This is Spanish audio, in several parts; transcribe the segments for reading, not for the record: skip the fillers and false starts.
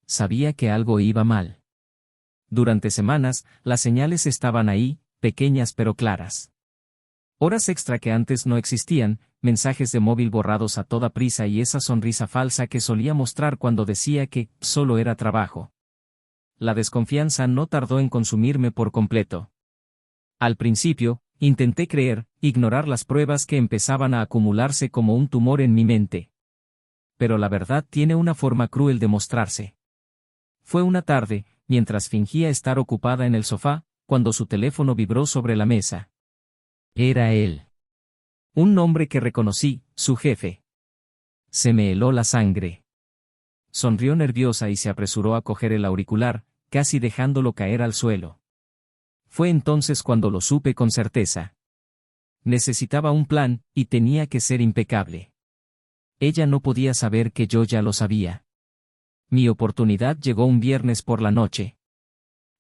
sabía que algo iba mal. Durante semanas, las señales estaban ahí, pequeñas pero claras. Horas extra que antes no existían, mensajes de móvil borrados a toda prisa y esa sonrisa falsa que solía mostrar cuando decía que solo era trabajo. La desconfianza no tardó en consumirme por completo. Al principio, intenté creer, ignorar las pruebas que empezaban a acumularse como un tumor en mi mente. Pero la verdad tiene una forma cruel de mostrarse. Fue una tarde, mientras fingía estar ocupada en el sofá, cuando su teléfono vibró sobre la mesa. Era él. Un nombre que reconocí, su jefe. Se me heló la sangre. Sonrió nerviosa y se apresuró a coger el auricular, casi dejándolo caer al suelo. Fue entonces cuando lo supe con certeza. Necesitaba un plan, y tenía que ser impecable. Ella no podía saber que yo ya lo sabía. Mi oportunidad llegó un viernes por la noche.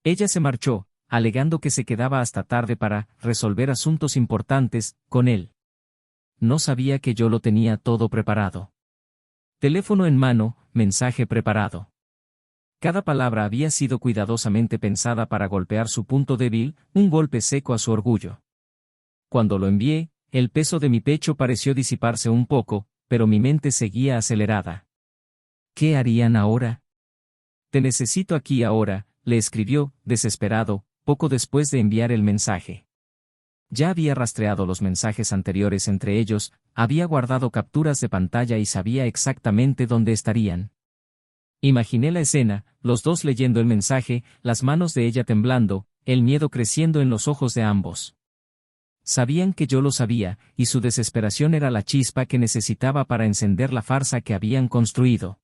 Ella se marchó, alegando que se quedaba hasta tarde para resolver asuntos importantes con él. No sabía que yo lo tenía todo preparado. Teléfono en mano, mensaje preparado. Cada palabra había sido cuidadosamente pensada para golpear su punto débil, un golpe seco a su orgullo. Cuando lo envié, el peso de mi pecho pareció disiparse un poco, pero mi mente seguía acelerada. ¿Qué harían ahora? Te necesito aquí ahora, le escribió, desesperado, poco después de enviar el mensaje. Ya había rastreado los mensajes anteriores entre ellos, había guardado capturas de pantalla y sabía exactamente dónde estarían. Imaginé la escena, los dos leyendo el mensaje, las manos de ella temblando, el miedo creciendo en los ojos de ambos. Sabían que yo lo sabía, y su desesperación era la chispa que necesitaba para encender la farsa que habían construido.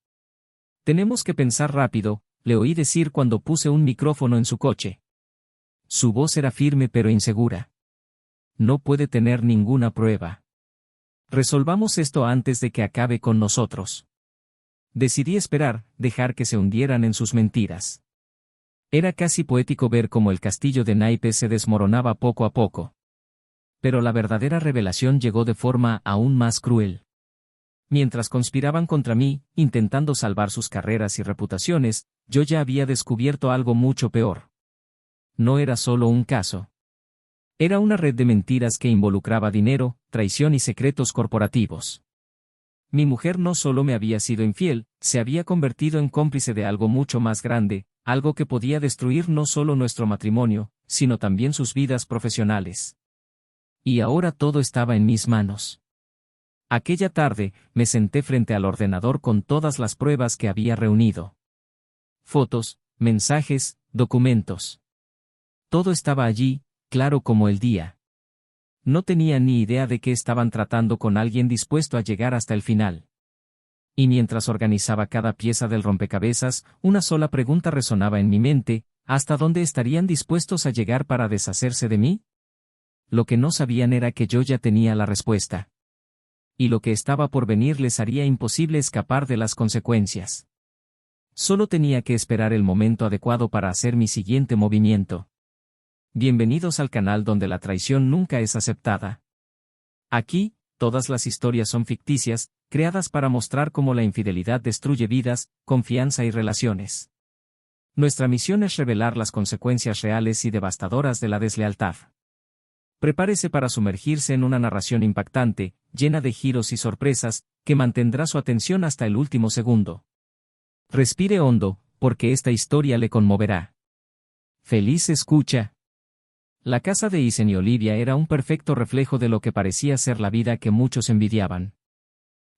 Tenemos que pensar rápido, le oí decir cuando puse un micrófono en su coche. Su voz era firme pero insegura. No puede tener ninguna prueba. Resolvamos esto antes de que acabe con nosotros. Decidí esperar, dejar que se hundieran en sus mentiras. Era casi poético ver cómo el castillo de naipes se desmoronaba poco a poco. Pero la verdadera revelación llegó de forma aún más cruel. Mientras conspiraban contra mí, intentando salvar sus carreras y reputaciones, yo ya había descubierto algo mucho peor. No era solo un caso. Era una red de mentiras que involucraba dinero, traición y secretos corporativos. Mi mujer no solo me había sido infiel, se había convertido en cómplice de algo mucho más grande, algo que podía destruir no solo nuestro matrimonio, sino también sus vidas profesionales. Y ahora todo estaba en mis manos. Aquella tarde, me senté frente al ordenador con todas las pruebas que había reunido. Fotos, mensajes, documentos. Todo estaba allí, claro como el día. No tenía ni idea de que estaban tratando con alguien dispuesto a llegar hasta el final. Y mientras organizaba cada pieza del rompecabezas, una sola pregunta resonaba en mi mente: ¿hasta dónde estarían dispuestos a llegar para deshacerse de mí? Lo que no sabían era que yo ya tenía la respuesta. Y lo que estaba por venir les haría imposible escapar de las consecuencias. Solo tenía que esperar el momento adecuado para hacer mi siguiente movimiento. Bienvenidos al canal donde la traición nunca es aceptada. Aquí, todas las historias son ficticias, creadas para mostrar cómo la infidelidad destruye vidas, confianza y relaciones. Nuestra misión es revelar las consecuencias reales y devastadoras de la deslealtad. Prepárese para sumergirse en una narración impactante, llena de giros y sorpresas, que mantendrá su atención hasta el último segundo. Respire hondo, porque esta historia le conmoverá. Feliz escucha. La casa de Isen y Olivia era un perfecto reflejo de lo que parecía ser la vida que muchos envidiaban.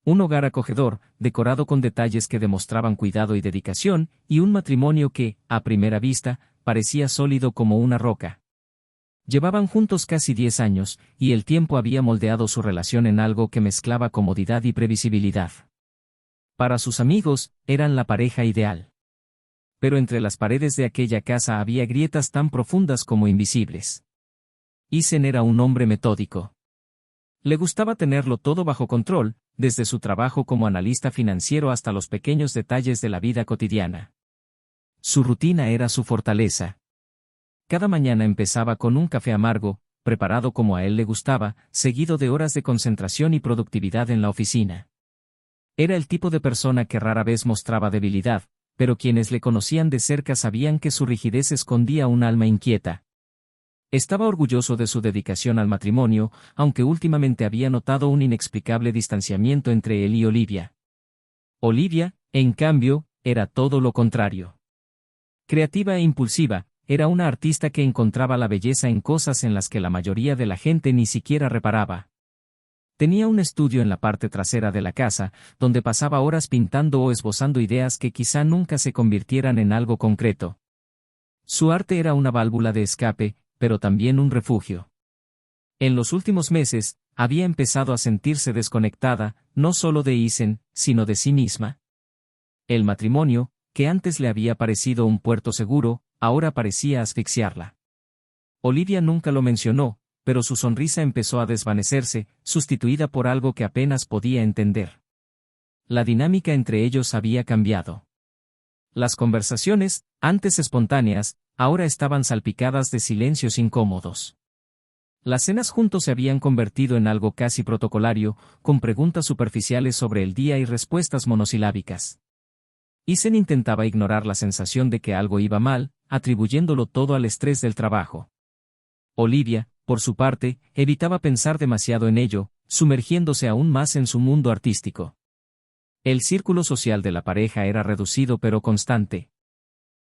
Un hogar acogedor, decorado con detalles que demostraban cuidado y dedicación, y un matrimonio que, a primera vista, parecía sólido como una roca. Llevaban juntos casi 10 años, y el tiempo había moldeado su relación en algo que mezclaba comodidad y previsibilidad. Para sus amigos, eran la pareja ideal. Pero entre las paredes de aquella casa había grietas tan profundas como invisibles. Isen era un hombre metódico. Le gustaba tenerlo todo bajo control, desde su trabajo como analista financiero hasta los pequeños detalles de la vida cotidiana. Su rutina era su fortaleza. Cada mañana empezaba con un café amargo, preparado como a él le gustaba, seguido de horas de concentración y productividad en la oficina. Era el tipo de persona que rara vez mostraba debilidad, pero quienes le conocían de cerca sabían que su rigidez escondía un alma inquieta. Estaba orgulloso de su dedicación al matrimonio, aunque últimamente había notado un inexplicable distanciamiento entre él y Olivia. Olivia, en cambio, era todo lo contrario. Creativa e impulsiva, era una artista que encontraba la belleza en cosas en las que la mayoría de la gente ni siquiera reparaba. Tenía un estudio en la parte trasera de la casa, donde pasaba horas pintando o esbozando ideas que quizá nunca se convirtieran en algo concreto. Su arte era una válvula de escape, pero también un refugio. En los últimos meses, había empezado a sentirse desconectada, no solo de Isen, sino de sí misma. El matrimonio, que antes le había parecido un puerto seguro, ahora parecía asfixiarla. Olivia nunca lo mencionó, pero su sonrisa empezó a desvanecerse, sustituida por algo que apenas podía entender. La dinámica entre ellos había cambiado. Las conversaciones, antes espontáneas, ahora estaban salpicadas de silencios incómodos. Las cenas juntos se habían convertido en algo casi protocolario, con preguntas superficiales sobre el día y respuestas monosilábicas. Isen intentaba ignorar la sensación de que algo iba mal, atribuyéndolo todo al estrés del trabajo. Olivia, por su parte, evitaba pensar demasiado en ello, sumergiéndose aún más en su mundo artístico. El círculo social de la pareja era reducido pero constante.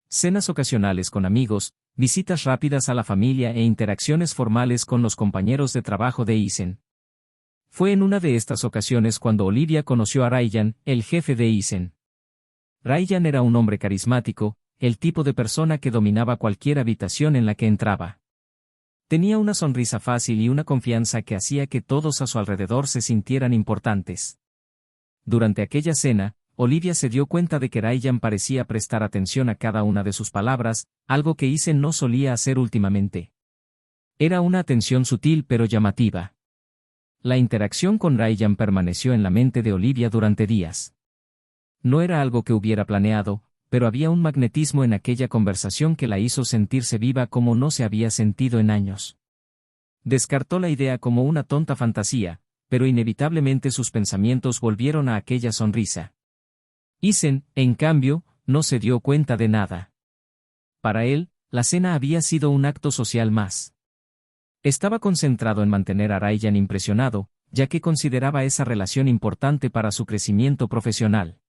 Cenas ocasionales con amigos, visitas rápidas a la familia e interacciones formales con los compañeros de trabajo de Isen. Fue en una de estas ocasiones cuando Olivia conoció a Ryan, el jefe de Isen. Ryan era un hombre carismático, el tipo de persona que dominaba cualquier habitación en la que entraba. Tenía una sonrisa fácil y una confianza que hacía que todos a su alrededor se sintieran importantes. Durante aquella cena, Olivia se dio cuenta de que Ryan parecía prestar atención a cada una de sus palabras, algo que Isen no solía hacer últimamente. Era una atención sutil pero llamativa. La interacción con Ryan permaneció en la mente de Olivia durante días. No era algo que hubiera planeado, pero había un magnetismo en aquella conversación que la hizo sentirse viva como no se había sentido en años. Descartó la idea como una tonta fantasía, pero inevitablemente sus pensamientos volvieron a aquella sonrisa. Isen, en cambio, no se dio cuenta de nada. Para él, la cena había sido un acto social más. Estaba concentrado en mantener a Ryan impresionado, ya que consideraba esa relación importante para su crecimiento profesional.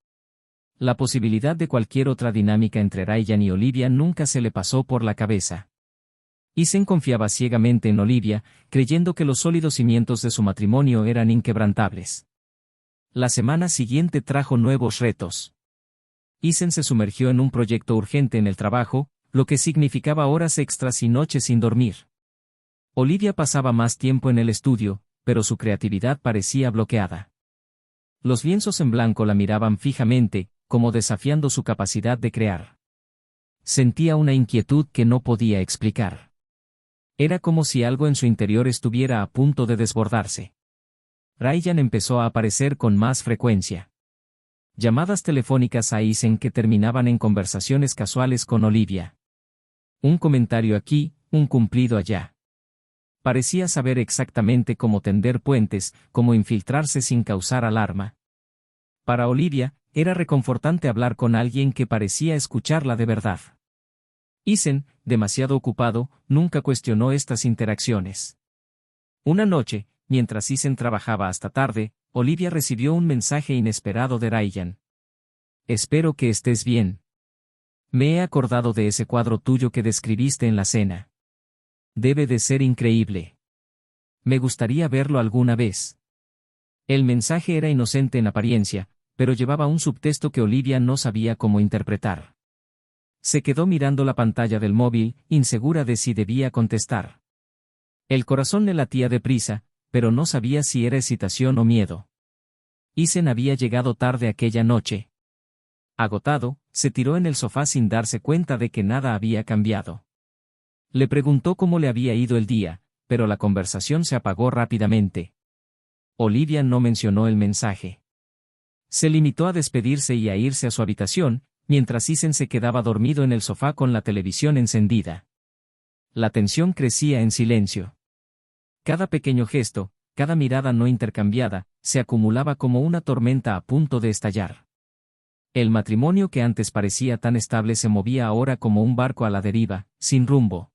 La posibilidad de cualquier otra dinámica entre Ryan y Olivia nunca se le pasó por la cabeza. Isen confiaba ciegamente en Olivia, creyendo que los sólidos cimientos de su matrimonio eran inquebrantables. La semana siguiente trajo nuevos retos. Isen se sumergió en un proyecto urgente en el trabajo, lo que significaba horas extras y noches sin dormir. Olivia pasaba más tiempo en el estudio, pero su creatividad parecía bloqueada. Los lienzos en blanco la miraban fijamente, como desafiando su capacidad de crear. Sentía una inquietud que no podía explicar. Era como si algo en su interior estuviera a punto de desbordarse. Ryan empezó a aparecer con más frecuencia. Llamadas telefónicas a Isen que terminaban en conversaciones casuales con Olivia. Un comentario aquí, un cumplido allá. Parecía saber exactamente cómo tender puentes, cómo infiltrarse sin causar alarma. Para Olivia, era reconfortante hablar con alguien que parecía escucharla de verdad. Isen, demasiado ocupado, nunca cuestionó estas interacciones. Una noche, mientras Isen trabajaba hasta tarde, Olivia recibió un mensaje inesperado de Ryan. Espero que estés bien. Me he acordado de ese cuadro tuyo que describiste en la cena. Debe de ser increíble. Me gustaría verlo alguna vez. El mensaje era inocente en apariencia, pero llevaba un subtexto que Olivia no sabía cómo interpretar. Se quedó mirando la pantalla del móvil, insegura de si debía contestar. El corazón le latía deprisa, pero no sabía si era excitación o miedo. Isen había llegado tarde aquella noche. Agotado, se tiró en el sofá sin darse cuenta de que nada había cambiado. Le preguntó cómo le había ido el día, pero la conversación se apagó rápidamente. Olivia no mencionó el mensaje. Se limitó a despedirse y a irse a su habitación, mientras Isen se quedaba dormido en el sofá con la televisión encendida. La tensión crecía en silencio. Cada pequeño gesto, cada mirada no intercambiada, se acumulaba como una tormenta a punto de estallar. El matrimonio que antes parecía tan estable se movía ahora como un barco a la deriva, sin rumbo.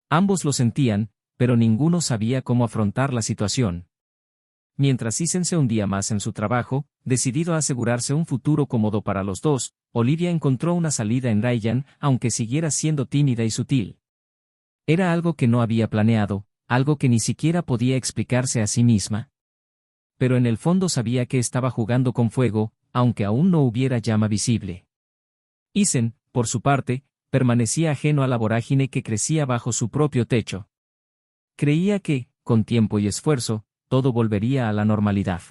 Ambos lo sentían, pero ninguno sabía cómo afrontar la situación. Mientras Isen se hundía más en su trabajo, decidido a asegurarse un futuro cómodo para los dos, Olivia encontró una salida en Ryan, aunque siguiera siendo tímida y sutil. Era algo que no había planeado, algo que ni siquiera podía explicarse a sí misma. Pero en el fondo sabía que estaba jugando con fuego, aunque aún no hubiera llama visible. Isen, por su parte, permanecía ajeno a la vorágine que crecía bajo su propio techo. Creía que, con tiempo y esfuerzo, todo volvería a la normalidad.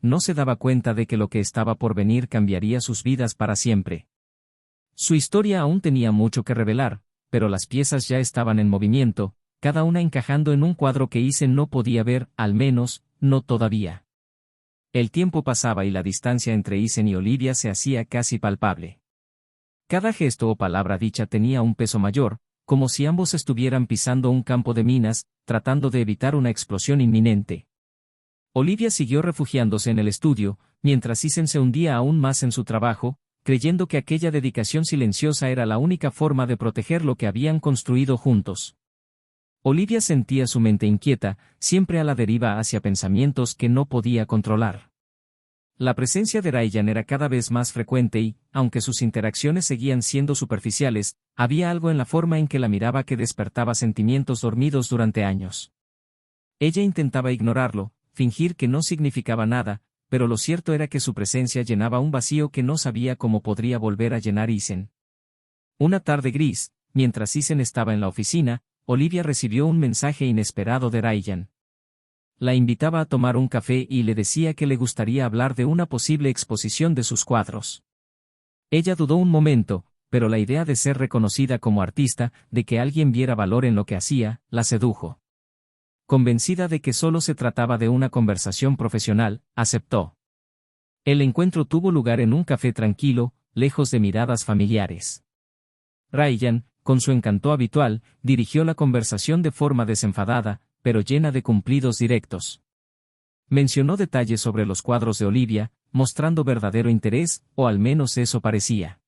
No se daba cuenta de que lo que estaba por venir cambiaría sus vidas para siempre. Su historia aún tenía mucho que revelar, pero las piezas ya estaban en movimiento, cada una encajando en un cuadro que Isen no podía ver, al menos, no todavía. El tiempo pasaba y la distancia entre Isen y Olivia se hacía casi palpable. Cada gesto o palabra dicha tenía un peso mayor, como si ambos estuvieran pisando un campo de minas, tratando de evitar una explosión inminente. Olivia siguió refugiándose en el estudio, mientras Isen se hundía aún más en su trabajo, creyendo que aquella dedicación silenciosa era la única forma de proteger lo que habían construido juntos. Olivia sentía su mente inquieta, siempre a la deriva hacia pensamientos que no podía controlar. La presencia de Ryan era cada vez más frecuente y, aunque sus interacciones seguían siendo superficiales, había algo en la forma en que la miraba que despertaba sentimientos dormidos durante años. Ella intentaba ignorarlo, fingir que no significaba nada, pero lo cierto era que su presencia llenaba un vacío que no sabía cómo podría volver a llenar Isen. Una tarde gris, mientras Isen estaba en la oficina, Olivia recibió un mensaje inesperado de Ryan. La invitaba a tomar un café y le decía que le gustaría hablar de una posible exposición de sus cuadros. Ella dudó un momento, pero la idea de ser reconocida como artista, de que alguien viera valor en lo que hacía, la sedujo. Convencida de que solo se trataba de una conversación profesional, aceptó. El encuentro tuvo lugar en un café tranquilo, lejos de miradas familiares. Ryan, con su encanto habitual, dirigió la conversación de forma desenfadada, pero llena de cumplidos directos. Mencionó detalles sobre los cuadros de Olivia, mostrando verdadero interés, o al menos eso parecía.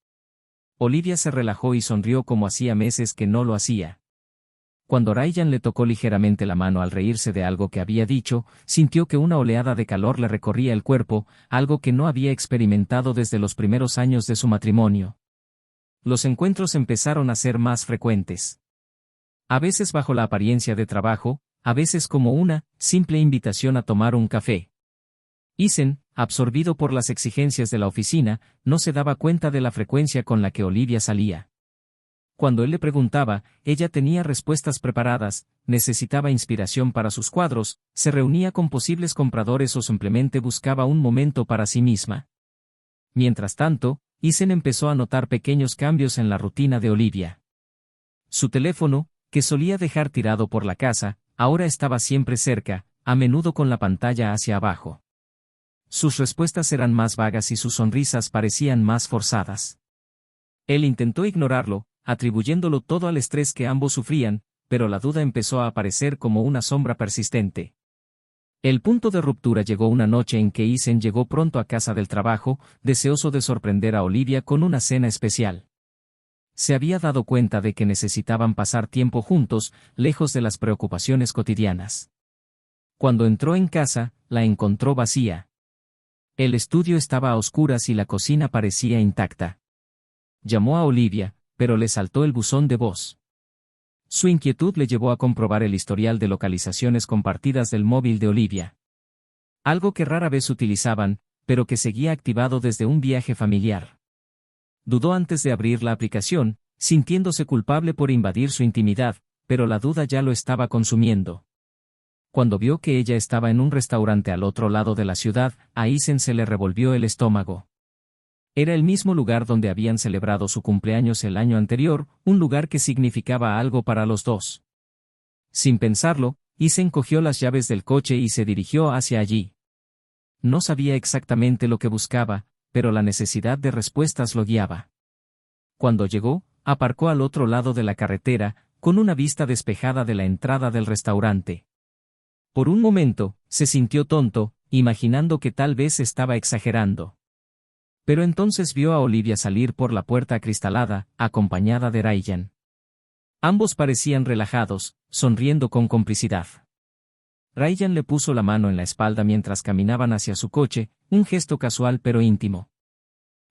Olivia se relajó y sonrió como hacía meses que no lo hacía. Cuando Ryan le tocó ligeramente la mano al reírse de algo que había dicho, sintió que una oleada de calor le recorría el cuerpo, algo que no había experimentado desde los primeros años de su matrimonio. Los encuentros empezaron a ser más frecuentes. A veces bajo la apariencia de trabajo, a veces como una simple invitación a tomar un café. Isen, absorbido por las exigencias de la oficina, no se daba cuenta de la frecuencia con la que Olivia salía. Cuando él le preguntaba, ella tenía respuestas preparadas, necesitaba inspiración para sus cuadros, se reunía con posibles compradores o simplemente buscaba un momento para sí misma. Mientras tanto, Isen empezó a notar pequeños cambios en la rutina de Olivia. Su teléfono, que solía dejar tirado por la casa, ahora estaba siempre cerca, a menudo con la pantalla hacia abajo. Sus respuestas eran más vagas y sus sonrisas parecían más forzadas. Él intentó ignorarlo, atribuyéndolo todo al estrés que ambos sufrían, pero la duda empezó a aparecer como una sombra persistente. El punto de ruptura llegó una noche en que Isen llegó pronto a casa del trabajo, deseoso de sorprender a Olivia con una cena especial. Se había dado cuenta de que necesitaban pasar tiempo juntos, lejos de las preocupaciones cotidianas. Cuando entró en casa, la encontró vacía. El estudio estaba a oscuras y la cocina parecía intacta. Llamó a Olivia, pero le saltó el buzón de voz. Su inquietud le llevó a comprobar el historial de localizaciones compartidas del móvil de Olivia. Algo que rara vez utilizaban, pero que seguía activado desde un viaje familiar. Dudó antes de abrir la aplicación, sintiéndose culpable por invadir su intimidad, pero la duda ya lo estaba consumiendo. Cuando vio que ella estaba en un restaurante al otro lado de la ciudad, a Isen se le revolvió el estómago. Era el mismo lugar donde habían celebrado su cumpleaños el año anterior, un lugar que significaba algo para los dos. Sin pensarlo, Isen cogió las llaves del coche y se dirigió hacia allí. No sabía exactamente lo que buscaba, pero la necesidad de respuestas lo guiaba. Cuando llegó, aparcó al otro lado de la carretera, con una vista despejada de la entrada del restaurante. Por un momento, se sintió tonto, imaginando que tal vez estaba exagerando. Pero entonces vio a Olivia salir por la puerta acristalada, acompañada de Ryan. Ambos parecían relajados, sonriendo con complicidad. Ryan le puso la mano en la espalda mientras caminaban hacia su coche, un gesto casual pero íntimo.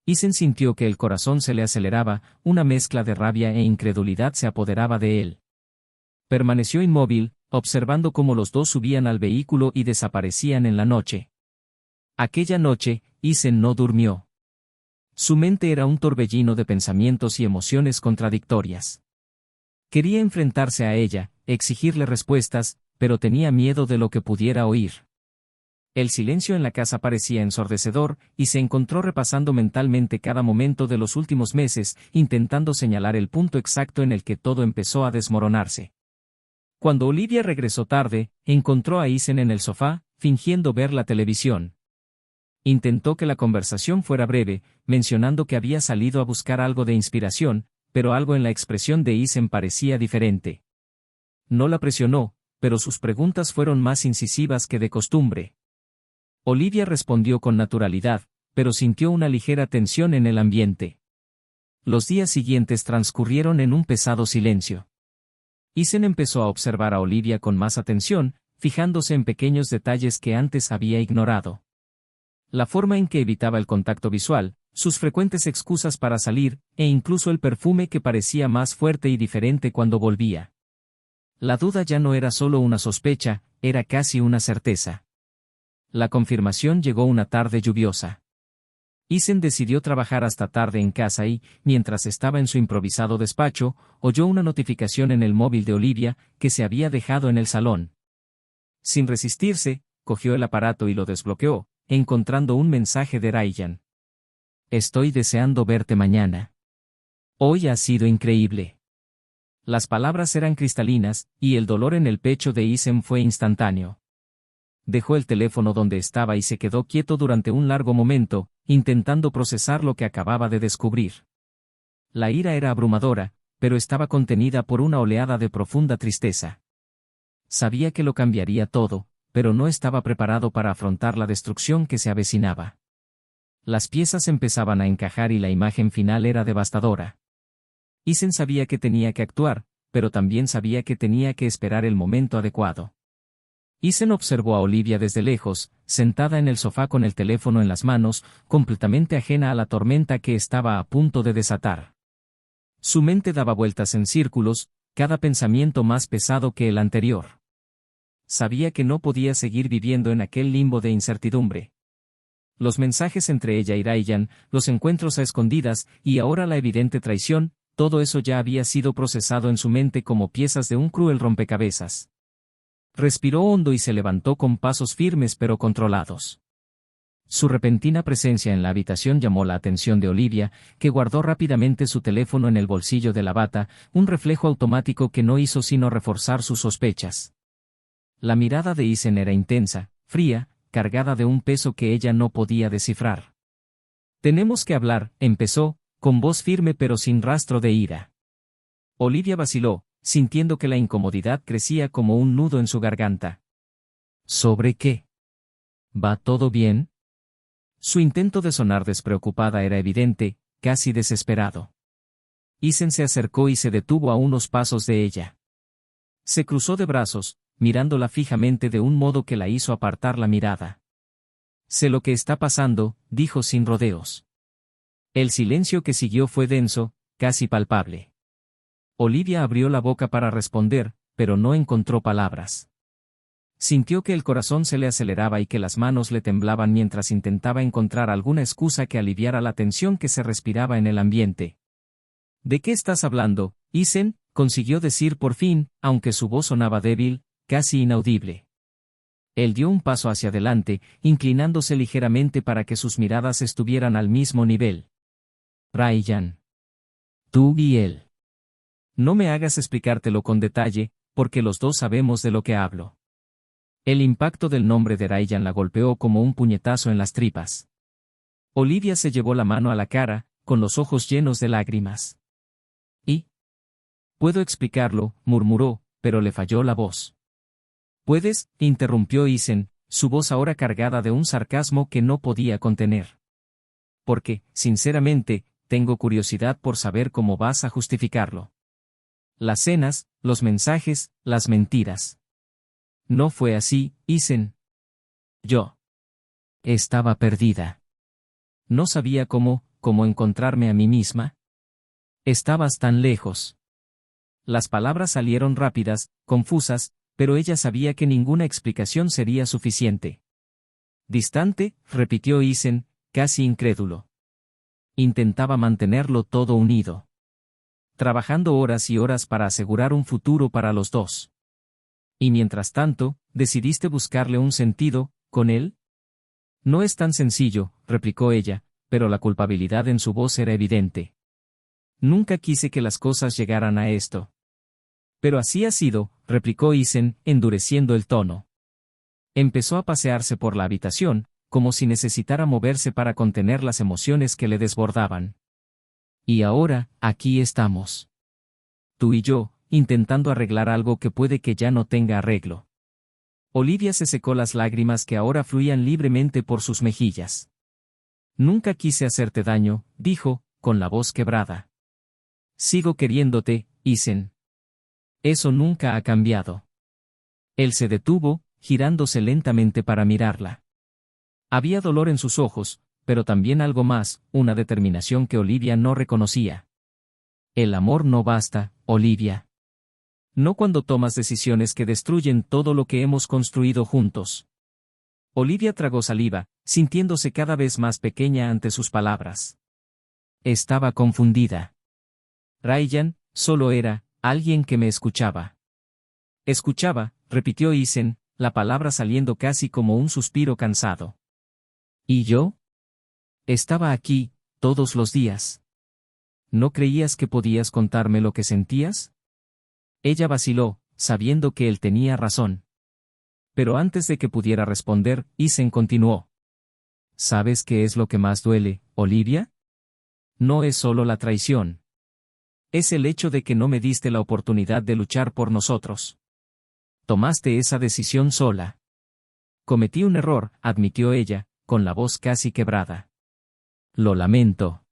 Ethan sintió que el corazón se le aceleraba, una mezcla de rabia e incredulidad se apoderaba de él. Permaneció inmóvil, observando cómo los dos subían al vehículo y desaparecían en la noche. Aquella noche, Ethan no durmió. Su mente era un torbellino de pensamientos y emociones contradictorias. Quería enfrentarse a ella, exigirle respuestas, pero tenía miedo de lo que pudiera oír. El silencio en la casa parecía ensordecedor, y se encontró repasando mentalmente cada momento de los últimos meses, intentando señalar el punto exacto en el que todo empezó a desmoronarse. Cuando Olivia regresó tarde, encontró a Ethan en el sofá, fingiendo ver la televisión. Intentó que la conversación fuera breve, mencionando que había salido a buscar algo de inspiración, pero algo en la expresión de Ethan parecía diferente. No la presionó, pero sus preguntas fueron más incisivas que de costumbre. Olivia respondió con naturalidad, pero sintió una ligera tensión en el ambiente. Los días siguientes transcurrieron en un pesado silencio. Ethan empezó a observar a Olivia con más atención, fijándose en pequeños detalles que antes había ignorado. La forma en que evitaba el contacto visual, sus frecuentes excusas para salir, e incluso el perfume que parecía más fuerte y diferente cuando volvía. La duda ya no era solo una sospecha, era casi una certeza. La confirmación llegó una tarde lluviosa. Ethan decidió trabajar hasta tarde en casa y, mientras estaba en su improvisado despacho, oyó una notificación en el móvil de Olivia, que se había dejado en el salón. Sin resistirse, cogió el aparato y lo desbloqueó, encontrando un mensaje de Ryan. Estoy deseando verte mañana. Hoy ha sido increíble. Las palabras eran cristalinas, y el dolor en el pecho de Ethan fue instantáneo. Dejó el teléfono donde estaba y se quedó quieto durante un largo momento, intentando procesar lo que acababa de descubrir. La ira era abrumadora, pero estaba contenida por una oleada de profunda tristeza. Sabía que lo cambiaría todo, pero no estaba preparado para afrontar la destrucción que se avecinaba. Las piezas empezaban a encajar y la imagen final era devastadora. Ethan sabía que tenía que actuar, pero también sabía que tenía que esperar el momento adecuado. Ethan observó a Olivia desde lejos, sentada en el sofá con el teléfono en las manos, completamente ajena a la tormenta que estaba a punto de desatar. Su mente daba vueltas en círculos, cada pensamiento más pesado que el anterior. Sabía que no podía seguir viviendo en aquel limbo de incertidumbre. Los mensajes entre ella y Ryan, los encuentros a escondidas, y ahora la evidente traición, todo eso ya había sido procesado en su mente como piezas de un cruel rompecabezas. Respiró hondo y se levantó con pasos firmes pero controlados. Su repentina presencia en la habitación llamó la atención de Olivia, que guardó rápidamente su teléfono en el bolsillo de la bata, un reflejo automático que no hizo sino reforzar sus sospechas. La mirada de Ethan era intensa, fría, cargada de un peso que ella no podía descifrar. «Tenemos que hablar», empezó, con voz firme pero sin rastro de ira. Olivia vaciló, sintiendo que la incomodidad crecía como un nudo en su garganta. ¿Sobre qué? ¿Va todo bien? Su intento de sonar despreocupada era evidente, casi desesperado. Ethan se acercó y se detuvo a unos pasos de ella. Se cruzó de brazos, mirándola fijamente de un modo que la hizo apartar la mirada. «Sé lo que está pasando», dijo sin rodeos. El silencio que siguió fue denso, casi palpable. Olivia abrió la boca para responder, pero no encontró palabras. Sintió que el corazón se le aceleraba y que las manos le temblaban mientras intentaba encontrar alguna excusa que aliviara la tensión que se respiraba en el ambiente. «¿De qué estás hablando, Ethan?», consiguió decir por fin, aunque su voz sonaba débil, casi inaudible. Él dio un paso hacia adelante, inclinándose ligeramente para que sus miradas estuvieran al mismo nivel. «Ryan. Tú y él. No me hagas explicártelo con detalle, porque los dos sabemos de lo que hablo». El impacto del nombre de Ryan la golpeó como un puñetazo en las tripas. Olivia se llevó la mano a la cara, con los ojos llenos de lágrimas. «¿Y? Puedo explicarlo», murmuró, pero le falló la voz. «¿Puedes?», interrumpió Ethan, su voz ahora cargada de un sarcasmo que no podía contener. Porque, sinceramente, tengo curiosidad por saber cómo vas a justificarlo. Las cenas, los mensajes, las mentiras. No fue así, Isen. Yo estaba perdida. No sabía cómo encontrarme a mí misma. Estabas tan lejos. Las palabras salieron rápidas, confusas, pero ella sabía que ninguna explicación sería suficiente. Distante, repitió Isen, casi incrédulo. Intentaba mantenerlo todo unido. Trabajando horas y horas para asegurar un futuro para los dos. Y mientras tanto, ¿decidiste buscarle un sentido, con él? No es tan sencillo, replicó ella, pero la culpabilidad en su voz era evidente. Nunca quise que las cosas llegaran a esto. Pero así ha sido, replicó Isen, endureciendo el tono. Empezó a pasearse por la habitación, como si necesitara moverse para contener las emociones que le desbordaban. Y ahora, aquí estamos. Tú y yo, intentando arreglar algo que puede que ya no tenga arreglo. Olivia se secó las lágrimas que ahora fluían libremente por sus mejillas. Nunca quise hacerte daño, dijo, con la voz quebrada. Sigo queriéndote, Isen. Eso nunca ha cambiado. Él se detuvo, girándose lentamente para mirarla. Había dolor en sus ojos, pero también algo más, una determinación que Olivia no reconocía. El amor no basta, Olivia. No cuando tomas decisiones que destruyen todo lo que hemos construido juntos. Olivia tragó saliva, sintiéndose cada vez más pequeña ante sus palabras. Estaba confundida. Ryan, solo era, alguien que me escuchaba. Escuchaba, repitió Isen, la palabra saliendo casi como un suspiro cansado. ¿Y yo? Estaba aquí, todos los días. ¿No creías que podías contarme lo que sentías? Ella vaciló, sabiendo que él tenía razón. Pero antes de que pudiera responder, Isen continuó. ¿Sabes qué es lo que más duele, Olivia? No es solo la traición. Es el hecho de que no me diste la oportunidad de luchar por nosotros. Tomaste esa decisión sola. Cometí un error, admitió ella, con la voz casi quebrada. Lo lamento.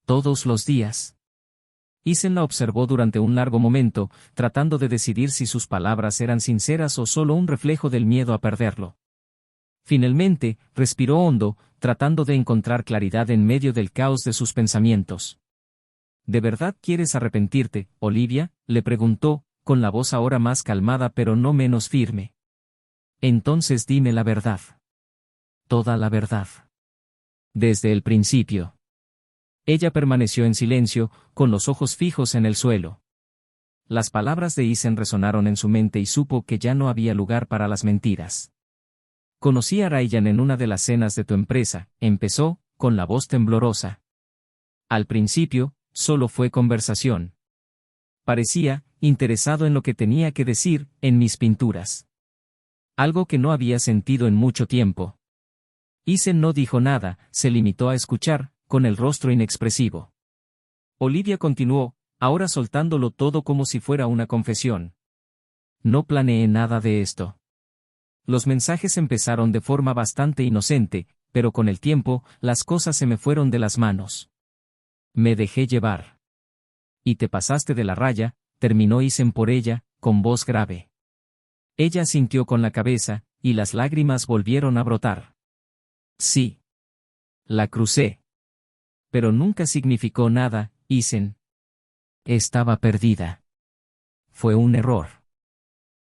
Todos los días. Isen la observó durante un largo momento, tratando de decidir si sus palabras eran sinceras o solo un reflejo del miedo a perderlo. Finalmente, respiró hondo, tratando de encontrar claridad en medio del caos de sus pensamientos. ¿De verdad quieres arrepentirte, Olivia?, le preguntó, con la voz ahora más calmada pero no menos firme. Entonces dime la verdad. Toda la verdad. Desde el principio. Ella permaneció en silencio, con los ojos fijos en el suelo. Las palabras de Isen resonaron en su mente y supo que ya no había lugar para las mentiras. Conocí a Ryan en una de las cenas de tu empresa, empezó, con la voz temblorosa. Al principio, solo fue conversación. Parecía, interesado en lo que tenía que decir, en mis pinturas. Algo que no había sentido en mucho tiempo. Isen no dijo nada, se limitó a escuchar, con el rostro inexpresivo. Olivia continuó, ahora soltándolo todo como si fuera una confesión. No planeé nada de esto. Los mensajes empezaron de forma bastante inocente, pero con el tiempo, las cosas se me fueron de las manos. Me dejé llevar. Y te pasaste de la raya, terminó Isen por ella, con voz grave. Ella asintió con la cabeza, y las lágrimas volvieron a brotar. Sí. La crucé. Pero nunca significó nada, Isen. Estaba perdida. Fue un error.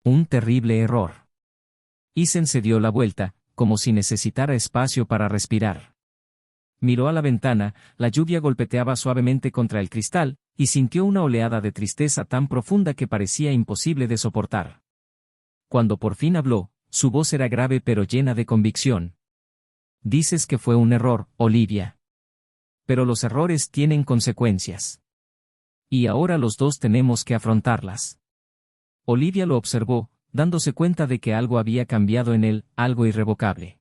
Un terrible error. Isen se dio la vuelta, como si necesitara espacio para respirar. Miró a la ventana, la lluvia golpeteaba suavemente contra el cristal, y sintió una oleada de tristeza tan profunda que parecía imposible de soportar. Cuando por fin habló, su voz era grave pero llena de convicción. Dices que fue un error, Olivia. Pero los errores tienen consecuencias. Y ahora los dos tenemos que afrontarlas. Olivia lo observó, dándose cuenta de que algo había cambiado en él, algo irrevocable.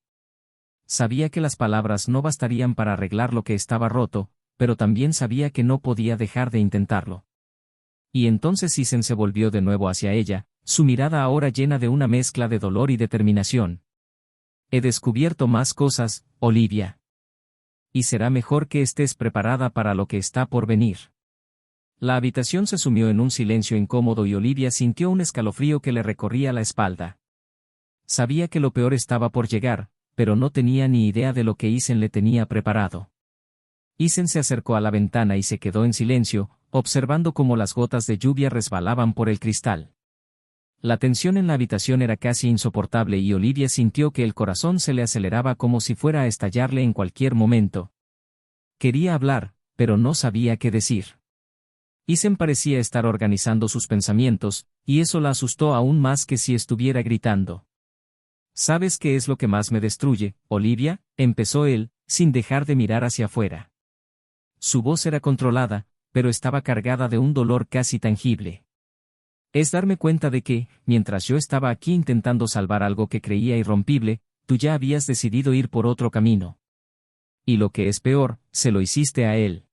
Sabía que las palabras no bastarían para arreglar lo que estaba roto, pero también sabía que no podía dejar de intentarlo. Y entonces Isen se volvió de nuevo hacia ella, su mirada ahora llena de una mezcla de dolor y determinación. He descubierto más cosas, Olivia. Y será mejor que estés preparada para lo que está por venir. La habitación se sumió en un silencio incómodo y Olivia sintió un escalofrío que le recorría la espalda. Sabía que lo peor estaba por llegar, pero no tenía ni idea de lo que Isen le tenía preparado. Isen se acercó a la ventana y se quedó en silencio, observando cómo las gotas de lluvia resbalaban por el cristal. La tensión en la habitación era casi insoportable y Olivia sintió que el corazón se le aceleraba como si fuera a estallarle en cualquier momento. Quería hablar, pero no sabía qué decir. Isen parecía estar organizando sus pensamientos, y eso la asustó aún más que si estuviera gritando. ¿Sabes qué es lo que más me destruye, Olivia?, empezó él, sin dejar de mirar hacia afuera. Su voz era controlada, pero estaba cargada de un dolor casi tangible. Es darme cuenta de que, mientras yo estaba aquí intentando salvar algo que creía irrompible, tú ya habías decidido ir por otro camino. Y lo que es peor, se lo hiciste a él.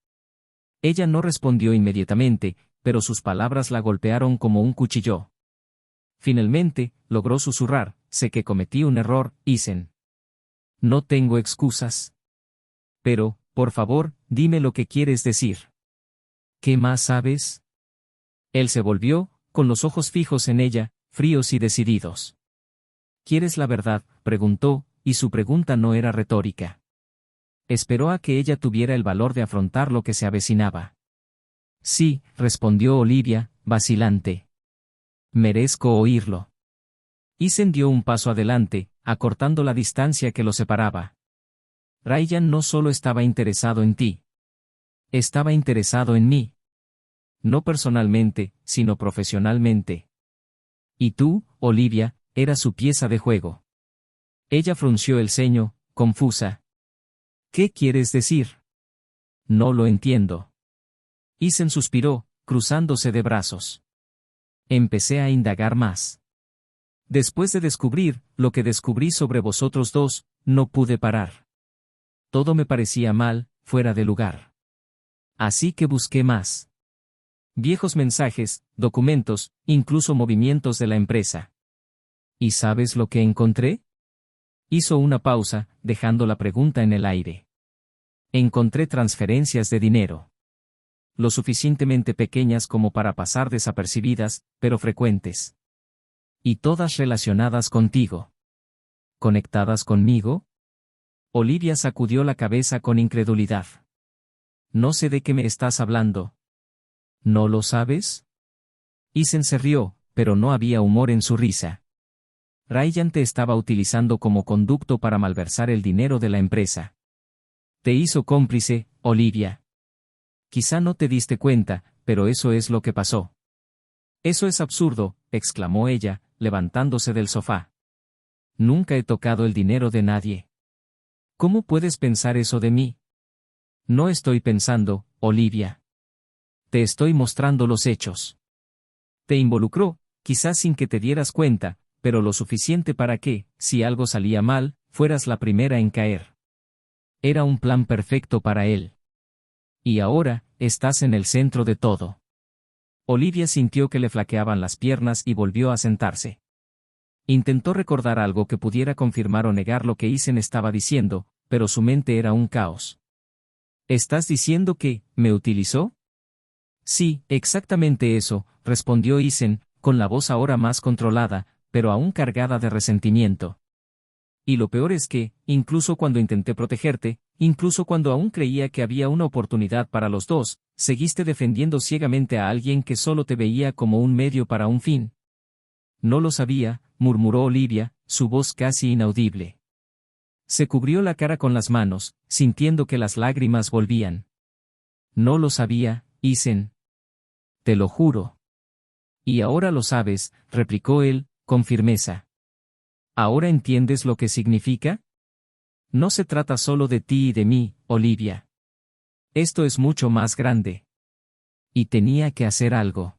Ella no respondió inmediatamente, pero sus palabras la golpearon como un cuchillo. Finalmente, logró susurrar: sé que cometí un error, Isen. No tengo excusas. Pero, por favor, dime lo que quieres decir. ¿Qué más sabes? Él se volvió, con los ojos fijos en ella, fríos y decididos. ¿Quieres la verdad?, preguntó, y su pregunta no era retórica. Esperó a que ella tuviera el valor de afrontar lo que se avecinaba. Sí, respondió Olivia, vacilante. Merezco oírlo. Isen dio un paso adelante, acortando la distancia que lo separaba. Ryan no solo estaba interesado en ti. Estaba interesado en mí. No personalmente, sino profesionalmente. Y tú, Olivia, eras su pieza de juego. Ella frunció el ceño, confusa. ¿Qué quieres decir? No lo entiendo. Isen suspiró, cruzándose de brazos. Empecé a indagar más. Después de descubrir lo que descubrí sobre vosotros dos, no pude parar. Todo me parecía mal, fuera de lugar. Así que busqué más. Viejos mensajes, documentos, incluso movimientos de la empresa. ¿Y sabes lo que encontré? Hizo una pausa, dejando la pregunta en el aire. Encontré transferencias de dinero. Lo suficientemente pequeñas como para pasar desapercibidas, pero frecuentes. Y todas relacionadas contigo. ¿Conectadas conmigo? Olivia sacudió la cabeza con incredulidad. No sé de qué me estás hablando. ¿No lo sabes? Isen se rió, pero no había humor en su risa. Ryan te estaba utilizando como conducto para malversar el dinero de la empresa. Te hizo cómplice, Olivia. Quizá no te diste cuenta, pero eso es lo que pasó. Eso es absurdo, exclamó ella, levantándose del sofá. Nunca he tocado el dinero de nadie. ¿Cómo puedes pensar eso de mí? No estoy pensando, Olivia. Te estoy mostrando los hechos. Te involucró, quizás sin que te dieras cuenta, pero lo suficiente para que, si algo salía mal, fueras la primera en caer. Era un plan perfecto para él. Y ahora, estás en el centro de todo. Olivia sintió que le flaqueaban las piernas y volvió a sentarse. Intentó recordar algo que pudiera confirmar o negar lo que Isen estaba diciendo, pero su mente era un caos. ¿Estás diciendo que me utilizó? Sí, exactamente eso, respondió Isen, con la voz ahora más controlada, pero aún cargada de resentimiento. Y lo peor es que, incluso cuando intenté protegerte, incluso cuando aún creía que había una oportunidad para los dos, seguiste defendiendo ciegamente a alguien que solo te veía como un medio para un fin. No lo sabía, murmuró Olivia, su voz casi inaudible. Se cubrió la cara con las manos, sintiendo que las lágrimas volvían. No lo sabía, Isen. Te lo juro. Y ahora lo sabes, replicó él, con firmeza. ¿Ahora entiendes lo que significa? No se trata solo de ti y de mí, Olivia. Esto es mucho más grande. Y tenía que hacer algo.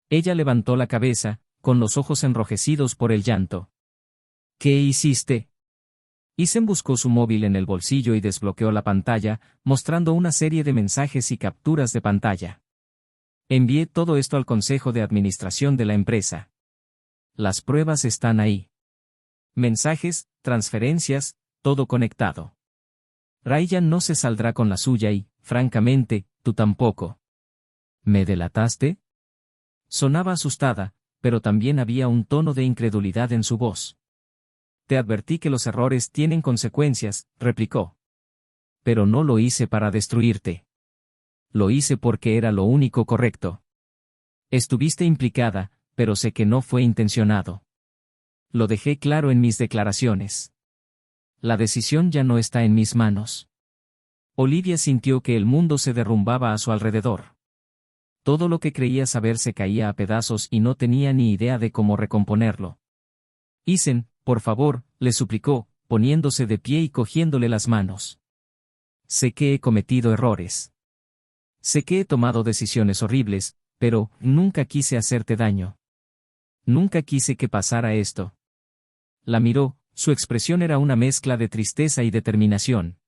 Ella levantó la cabeza, con los ojos enrojecidos por el llanto. ¿Qué hiciste? Isen buscó su móvil en el bolsillo y desbloqueó la pantalla, mostrando una serie de mensajes y capturas de pantalla. Envié todo esto al Consejo de Administración de la empresa. Las pruebas están ahí. Mensajes, transferencias, todo conectado. Ryan no se saldrá con la suya y, francamente, tú tampoco. ¿Me delataste? Sonaba asustada, pero también había un tono de incredulidad en su voz. Te advertí que los errores tienen consecuencias, replicó. Pero no lo hice para destruirte. Lo hice porque era lo único correcto. Estuviste implicada, pero sé que no fue intencionado. Lo dejé claro en mis declaraciones. La decisión ya no está en mis manos. Olivia sintió que el mundo se derrumbaba a su alrededor. Todo lo que creía saber se caía a pedazos y no tenía ni idea de cómo recomponerlo. Isen, por favor, le suplicó, poniéndose de pie y cogiéndole las manos. Sé que he cometido errores. Sé que he tomado decisiones horribles, pero nunca quise hacerte daño. Nunca quise que pasara esto. La miró, su expresión era una mezcla de tristeza y determinación.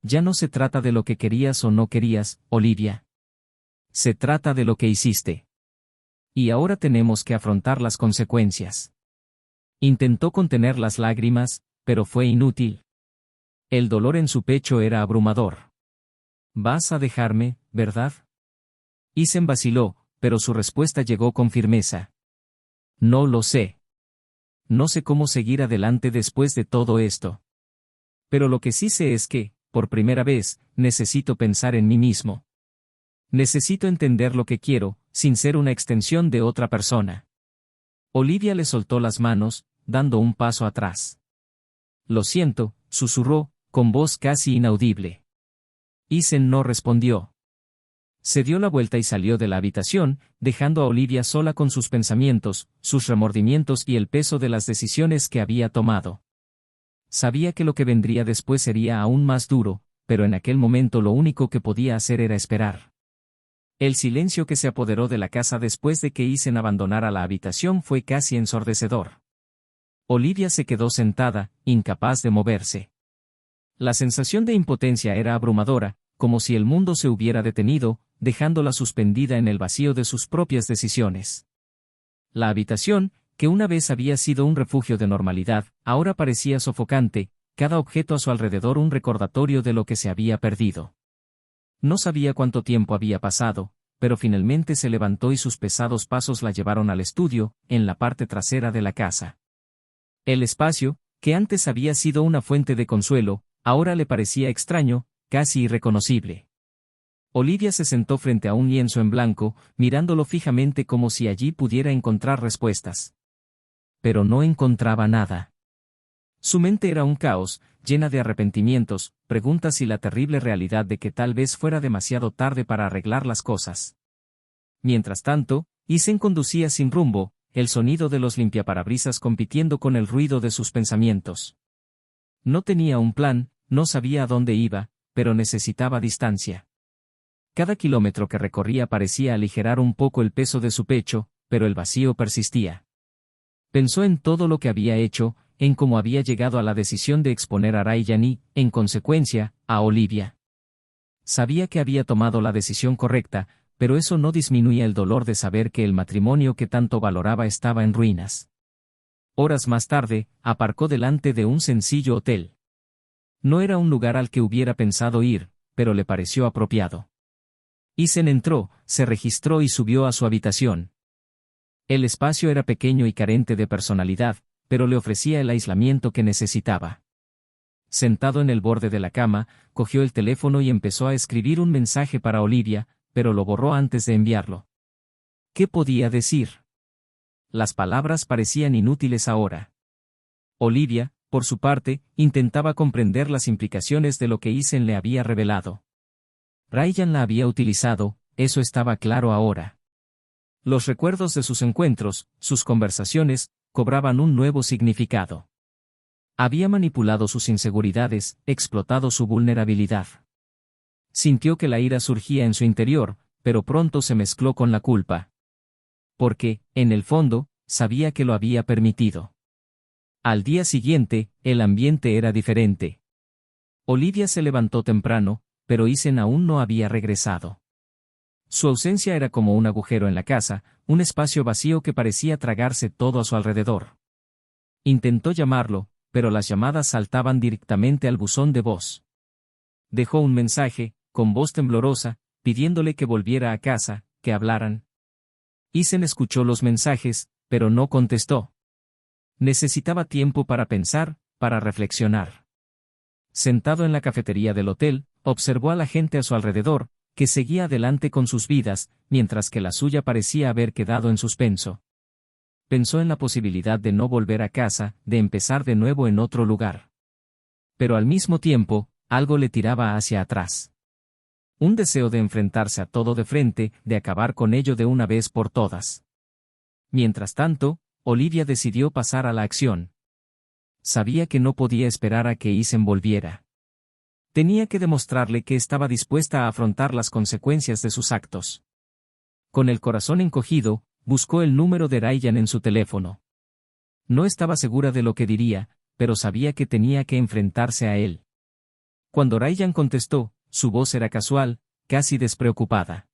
Ya no se trata de lo que querías o no querías, Olivia. Se trata de lo que hiciste. Y ahora tenemos que afrontar las consecuencias. Intentó contener las lágrimas, pero fue inútil. El dolor en su pecho era abrumador. ¿Vas a dejarme, verdad? Isen vaciló, pero su respuesta llegó con firmeza. No lo sé. No sé cómo seguir adelante después de todo esto. Pero lo que sí sé es que, por primera vez, necesito pensar en mí mismo. Necesito entender lo que quiero, sin ser una extensión de otra persona. Olivia le soltó las manos, dando un paso atrás. Lo siento, susurró, con voz casi inaudible. Isen no respondió. Se dio la vuelta y salió de la habitación, dejando a Olivia sola con sus pensamientos, sus remordimientos y el peso de las decisiones que había tomado. Sabía que lo que vendría después sería aún más duro, pero en aquel momento lo único que podía hacer era esperar. El silencio que se apoderó de la casa después de que Isen abandonara la habitación fue casi ensordecedor. Olivia se quedó sentada, incapaz de moverse. La sensación de impotencia era abrumadora, como si el mundo se hubiera detenido, dejándola suspendida en el vacío de sus propias decisiones. La habitación, que una vez había sido un refugio de normalidad, ahora parecía sofocante, cada objeto a su alrededor un recordatorio de lo que se había perdido. No sabía cuánto tiempo había pasado, pero finalmente se levantó y sus pesados pasos la llevaron al estudio, en la parte trasera de la casa. El espacio, que antes había sido una fuente de consuelo, ahora le parecía extraño, casi irreconocible. Olivia se sentó frente a un lienzo en blanco, mirándolo fijamente como si allí pudiera encontrar respuestas. Pero no encontraba nada. Su mente era un caos, llena de arrepentimientos, preguntas y la terrible realidad de que tal vez fuera demasiado tarde para arreglar las cosas. Mientras tanto, Isen conducía sin rumbo, el sonido de los limpiaparabrisas compitiendo con el ruido de sus pensamientos. No tenía un plan, no sabía a dónde iba, pero necesitaba distancia. Cada kilómetro que recorría parecía aligerar un poco el peso de su pecho, pero el vacío persistía. Pensó en todo lo que había hecho, en cómo había llegado a la decisión de exponer a Ryan y, en consecuencia, a Olivia. Sabía que había tomado la decisión correcta, pero eso no disminuía el dolor de saber que el matrimonio que tanto valoraba estaba en ruinas. Horas más tarde, aparcó delante de un sencillo hotel. No era un lugar al que hubiera pensado ir, pero le pareció apropiado. Isen entró, se registró y subió a su habitación. El espacio era pequeño y carente de personalidad, pero le ofrecía el aislamiento que necesitaba. Sentado en el borde de la cama, cogió el teléfono y empezó a escribir un mensaje para Olivia, pero lo borró antes de enviarlo. ¿Qué podía decir? Las palabras parecían inútiles ahora. Olivia, por su parte, intentaba comprender las implicaciones de lo que Isen le había revelado. Ryan la había utilizado, eso estaba claro ahora. Los recuerdos de sus encuentros, sus conversaciones, cobraban un nuevo significado. Había manipulado sus inseguridades, explotado su vulnerabilidad. Sintió que la ira surgía en su interior, pero pronto se mezcló con la culpa. Porque, en el fondo, sabía que lo había permitido. Al día siguiente, el ambiente era diferente. Olivia se levantó temprano, pero Isen aún no había regresado. Su ausencia era como un agujero en la casa, un espacio vacío que parecía tragarse todo a su alrededor. Intentó llamarlo, pero las llamadas saltaban directamente al buzón de voz. dejó un mensaje, con voz temblorosa, pidiéndole que volviera a casa, que hablaran. Isen escuchó los mensajes, pero no contestó. Necesitaba tiempo para pensar, para reflexionar. Sentado en la cafetería del hotel, observó a la gente a su alrededor, que seguía adelante con sus vidas, mientras que la suya parecía haber quedado en suspenso. Pensó en la posibilidad de no volver a casa, de empezar de nuevo en otro lugar. Pero al mismo tiempo, algo le tiraba hacia atrás. Un deseo de enfrentarse a todo de frente, de acabar con ello de una vez por todas. Mientras tanto, Olivia decidió pasar a la acción. Sabía que no podía esperar a que Isen volviera. Tenía que demostrarle que estaba dispuesta a afrontar las consecuencias de sus actos. Con el corazón encogido, buscó el número de Ryan en su teléfono. No estaba segura de lo que diría, pero sabía que tenía que enfrentarse a él. Cuando Ryan contestó, su voz era casual, casi despreocupada.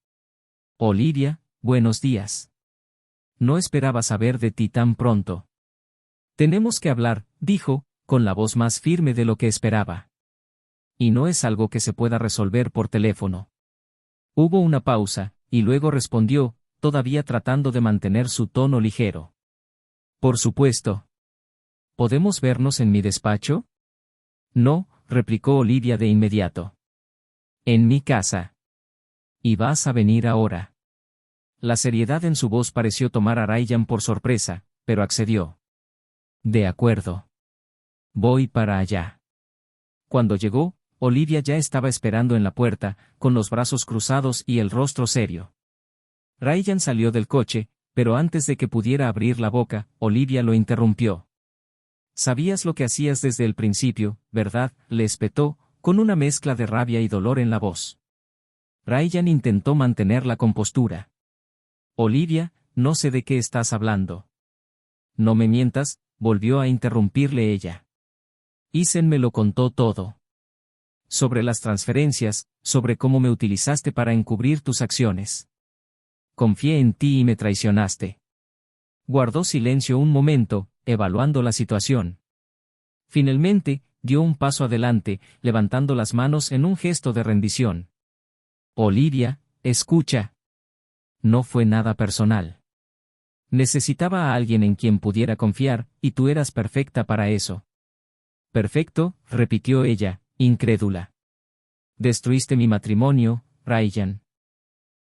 Olivia, buenos días. No esperaba saber de ti tan pronto. Tenemos que hablar, dijo, con la voz más firme de lo que esperaba. Y no es algo que se pueda resolver por teléfono. Hubo una pausa, y luego respondió, todavía tratando de mantener su tono ligero. Por supuesto. ¿Podemos vernos en mi despacho? No, replicó Olivia de inmediato. En mi casa. ¿Y vas a venir ahora? La seriedad en su voz pareció tomar a Ryan por sorpresa, pero accedió. De acuerdo. Voy para allá. Cuando llegó, Olivia ya estaba esperando en la puerta, con los brazos cruzados y el rostro serio. Ryan salió del coche, pero antes de que pudiera abrir la boca, Olivia lo interrumpió. Sabías lo que hacías desde el principio, ¿verdad?, le espetó, con una mezcla de rabia y dolor en la voz. Ryan intentó mantener la compostura. Olivia, no sé de qué estás hablando. No me mientas, volvió a interrumpirle ella. Isen me lo contó todo. Sobre las transferencias, sobre cómo me utilizaste para encubrir tus acciones. Confié en ti y me traicionaste. Guardó silencio un momento, evaluando la situación. Finalmente, dio un paso adelante, levantando las manos en un gesto de rendición. Olivia, escucha. No fue nada personal. Necesitaba a alguien en quien pudiera confiar, y tú eras perfecta para eso. Perfecto, repitió ella, incrédula. Destruiste mi matrimonio, Ryan.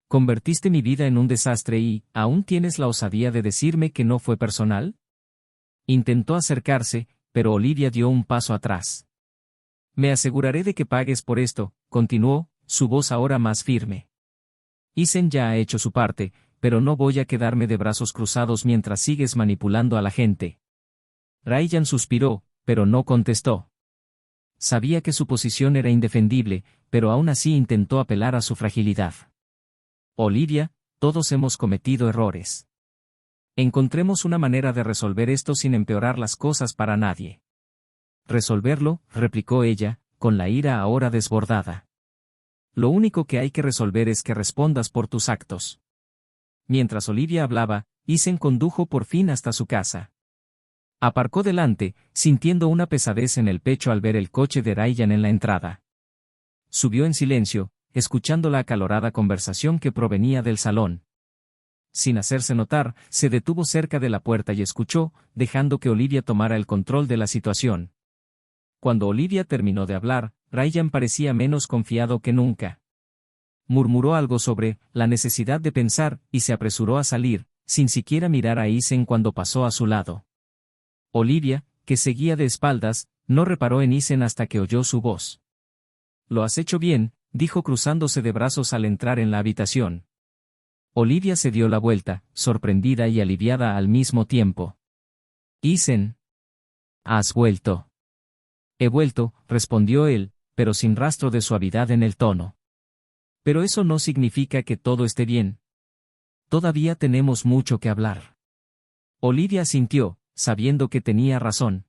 Convertiste mi vida en un desastre y, ¿aún tienes la osadía de decirme que no fue personal? Intentó acercarse, pero Olivia dio un paso atrás. Me aseguraré de que pagues por esto, continuó, su voz ahora más firme. Isen ya ha hecho su parte, pero no voy a quedarme de brazos cruzados mientras sigues manipulando a la gente. Ryan suspiró, pero no contestó. Sabía que su posición era indefendible, pero aún así intentó apelar a su fragilidad. Olivia, todos hemos cometido errores. Encontremos una manera de resolver esto sin empeorar las cosas para nadie. Resolverlo, replicó ella, con la ira ahora desbordada. Lo único que hay que resolver es que respondas por tus actos. Mientras Olivia hablaba, Isen condujo por fin hasta su casa. Aparcó delante, sintiendo una pesadez en el pecho al ver el coche de Ryan en la entrada. Subió en silencio, escuchando la acalorada conversación que provenía del salón. Sin hacerse notar, se detuvo cerca de la puerta y escuchó, dejando que Olivia tomara el control de la situación. Cuando Olivia terminó de hablar, Ryan parecía menos confiado que nunca. Murmuró algo sobre la necesidad de pensar, y se apresuró a salir, sin siquiera mirar a Isen cuando pasó a su lado. Olivia, que seguía de espaldas, no reparó en Isen hasta que oyó su voz. Lo has hecho bien, dijo cruzándose de brazos al entrar en la habitación. Olivia se dio la vuelta, sorprendida y aliviada al mismo tiempo. Isen. ¿Has vuelto? He vuelto, respondió él, pero sin rastro de suavidad en el tono. Pero eso no significa que todo esté bien. Todavía tenemos mucho que hablar. Olivia asintió, sabiendo que tenía razón.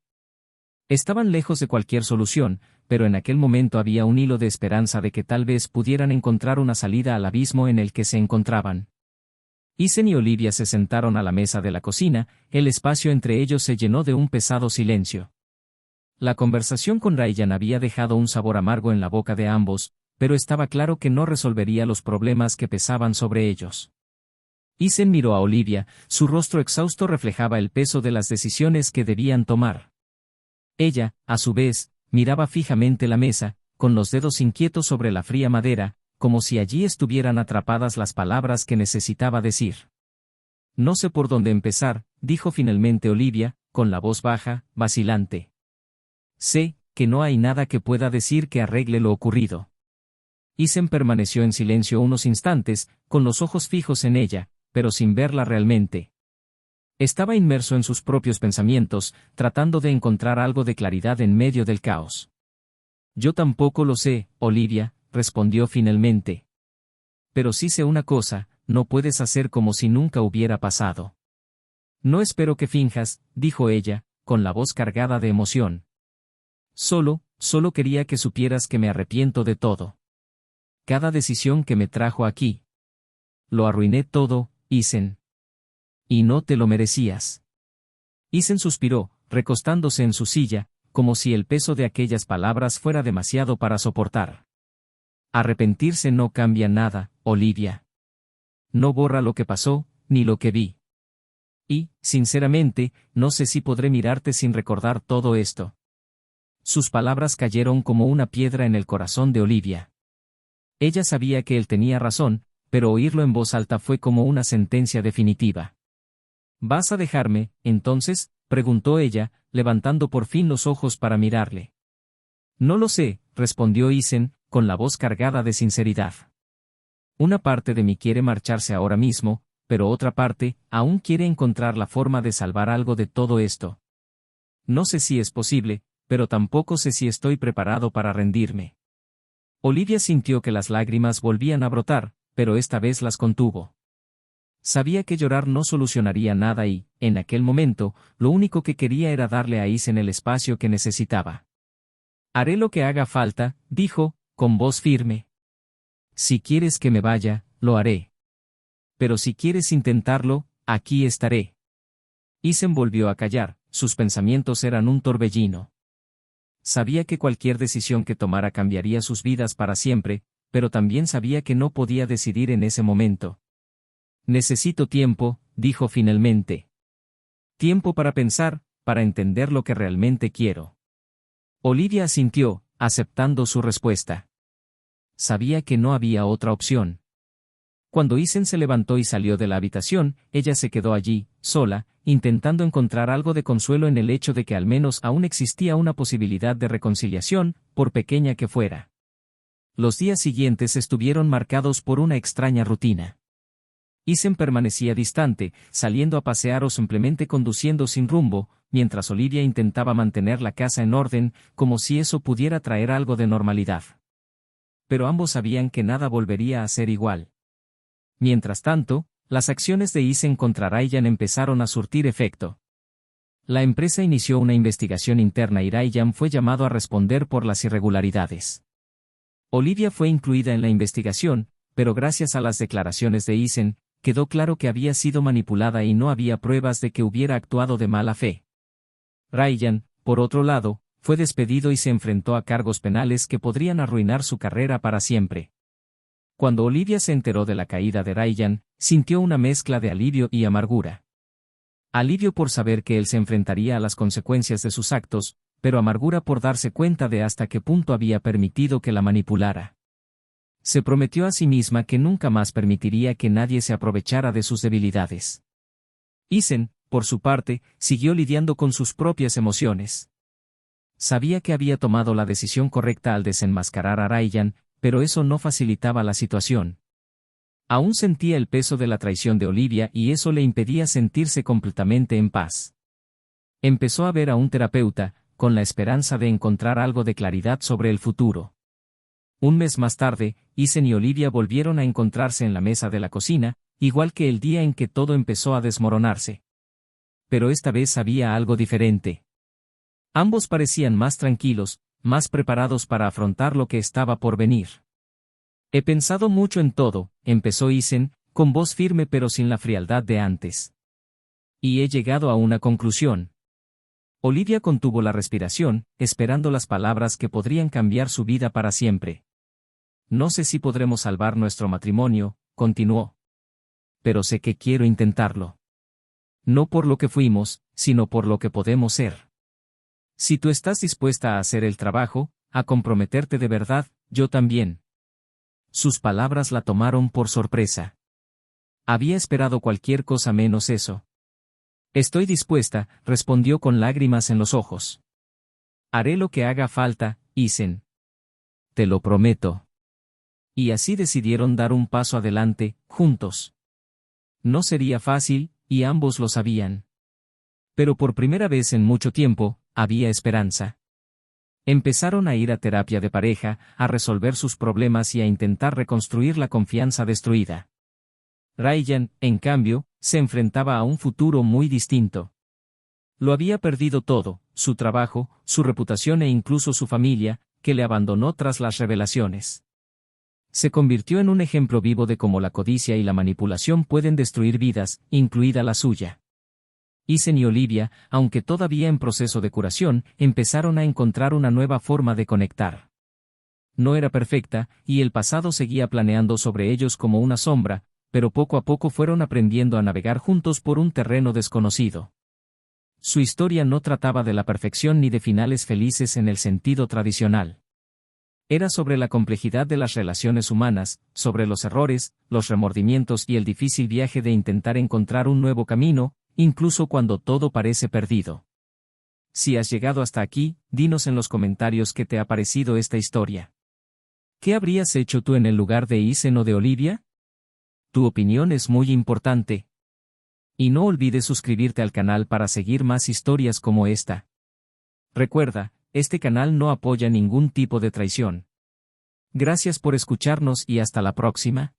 Estaban lejos de cualquier solución, pero en aquel momento había un hilo de esperanza de que tal vez pudieran encontrar una salida al abismo en el que se encontraban. Isen y Olivia se sentaron a la mesa de la cocina, el espacio entre ellos se llenó de un pesado silencio. La conversación con Ryan había dejado un sabor amargo en la boca de ambos, pero estaba claro que no resolvería los problemas que pesaban sobre ellos. Isen miró a Olivia, su rostro exhausto reflejaba el peso de las decisiones que debían tomar. Ella, a su vez, miraba fijamente la mesa, con los dedos inquietos sobre la fría madera, como si allí estuvieran atrapadas las palabras que necesitaba decir. No sé por dónde empezar, dijo finalmente Olivia, con la voz baja, vacilante. Sé que no hay nada que pueda decir que arregle lo ocurrido. Isen permaneció en silencio unos instantes, con los ojos fijos en ella, pero sin verla realmente. Estaba inmerso en sus propios pensamientos, tratando de encontrar algo de claridad en medio del caos. Yo tampoco lo sé, Olivia, respondió finalmente. Pero sí sé una cosa, no puedes hacer como si nunca hubiera pasado. No espero que finjas, dijo ella, con la voz cargada de emoción. Solo quería que supieras que me arrepiento de todo. Cada decisión que me trajo aquí. Lo arruiné todo, Isen. Y no te lo merecías. Isen suspiró, recostándose en su silla, como si el peso de aquellas palabras fuera demasiado para soportar. Arrepentirse no cambia nada, Olivia. No borra lo que pasó, ni lo que vi. Y, sinceramente, no sé si podré mirarte sin recordar todo esto. Sus palabras cayeron como una piedra en el corazón de Olivia. Ella sabía que él tenía razón, pero oírlo en voz alta fue como una sentencia definitiva. ¿Vas a dejarme, entonces?, preguntó ella, levantando por fin los ojos para mirarle. No lo sé, respondió Isen, con la voz cargada de sinceridad. Una parte de mí quiere marcharse ahora mismo, pero otra parte, aún quiere encontrar la forma de salvar algo de todo esto. No sé si es posible, pero tampoco sé si estoy preparado para rendirme. Olivia sintió que las lágrimas volvían a brotar, pero esta vez las contuvo. Sabía que llorar no solucionaría nada y, en aquel momento, lo único que quería era darle a Isen el espacio que necesitaba. Haré lo que haga falta, dijo, con voz firme. Si quieres que me vaya, lo haré. Pero si quieres intentarlo, aquí estaré. Isen volvió a callar, sus pensamientos eran un torbellino. Sabía que cualquier decisión que tomara cambiaría sus vidas para siempre, pero también sabía que no podía decidir en ese momento. Necesito tiempo, dijo finalmente. Tiempo para pensar, para entender lo que realmente quiero. Olivia asintió, aceptando su respuesta. Sabía que no había otra opción. Cuando Isen se levantó y salió de la habitación, ella se quedó allí, sola, intentando encontrar algo de consuelo en el hecho de que al menos aún existía una posibilidad de reconciliación, por pequeña que fuera. Los días siguientes estuvieron marcados por una extraña rutina. Isen permanecía distante, saliendo a pasear o simplemente conduciendo sin rumbo, mientras Olivia intentaba mantener la casa en orden, como si eso pudiera traer algo de normalidad. Pero ambos sabían que nada volvería a ser igual. Mientras tanto, las acciones de Isen contra Ryan empezaron a surtir efecto. La empresa inició una investigación interna y Ryan fue llamado a responder por las irregularidades. Olivia fue incluida en la investigación, pero gracias a las declaraciones de Isen, quedó claro que había sido manipulada y no había pruebas de que hubiera actuado de mala fe. Ryan, por otro lado, fue despedido y se enfrentó a cargos penales que podrían arruinar su carrera para siempre. Cuando Olivia se enteró de la caída de Ryan, sintió una mezcla de alivio y amargura. Alivio por saber que él se enfrentaría a las consecuencias de sus actos, pero amargura por darse cuenta de hasta qué punto había permitido que la manipulara. Se prometió a sí misma que nunca más permitiría que nadie se aprovechara de sus debilidades. Isen, por su parte, siguió lidiando con sus propias emociones. Sabía que había tomado la decisión correcta al desenmascarar a Ryan, pero eso no facilitaba la situación. Aún sentía el peso de la traición de Olivia y eso le impedía sentirse completamente en paz. Empezó a ver a un terapeuta, con la esperanza de encontrar algo de claridad sobre el futuro. Un mes más tarde, Isen y Olivia volvieron a encontrarse en la mesa de la cocina, igual que el día en que todo empezó a desmoronarse. Pero esta vez había algo diferente. Ambos parecían más tranquilos, más preparados para afrontar lo que estaba por venir. He pensado mucho en todo, empezó Isen, con voz firme pero sin la frialdad de antes. Y he llegado a una conclusión. Olivia contuvo la respiración, esperando las palabras que podrían cambiar su vida para siempre. No sé si podremos salvar nuestro matrimonio, continuó. Pero sé que quiero intentarlo. No por lo que fuimos, sino por lo que podemos ser. Si tú estás dispuesta a hacer el trabajo, a comprometerte de verdad, yo también. Sus palabras la tomaron por sorpresa. Había esperado cualquier cosa menos eso. Estoy dispuesta, respondió con lágrimas en los ojos. Haré lo que haga falta, Isen. Te lo prometo. Y así decidieron dar un paso adelante, juntos. No sería fácil, y ambos lo sabían. Pero por primera vez en mucho tiempo, había esperanza. Empezaron a ir a terapia de pareja, a resolver sus problemas y a intentar reconstruir la confianza destruida. Ryan, en cambio, se enfrentaba a un futuro muy distinto. Lo había perdido todo, su trabajo, su reputación e incluso su familia, que le abandonó tras las revelaciones. Se convirtió en un ejemplo vivo de cómo la codicia y la manipulación pueden destruir vidas, incluida la suya. Isen y Olivia, aunque todavía en proceso de curación, empezaron a encontrar una nueva forma de conectar. No era perfecta, y el pasado seguía planeando sobre ellos como una sombra, pero poco a poco fueron aprendiendo a navegar juntos por un terreno desconocido. Su historia no trataba de la perfección ni de finales felices en el sentido tradicional. Era sobre la complejidad de las relaciones humanas, sobre los errores, los remordimientos y el difícil viaje de intentar encontrar un nuevo camino, incluso cuando todo parece perdido. Si has llegado hasta aquí, dinos en los comentarios qué te ha parecido esta historia. ¿Qué habrías hecho tú en el lugar de Isen o de Olivia? Tu opinión es muy importante. Y no olvides suscribirte al canal para seguir más historias como esta. Recuerda, este canal no apoya ningún tipo de traición. Gracias por escucharnos y hasta la próxima.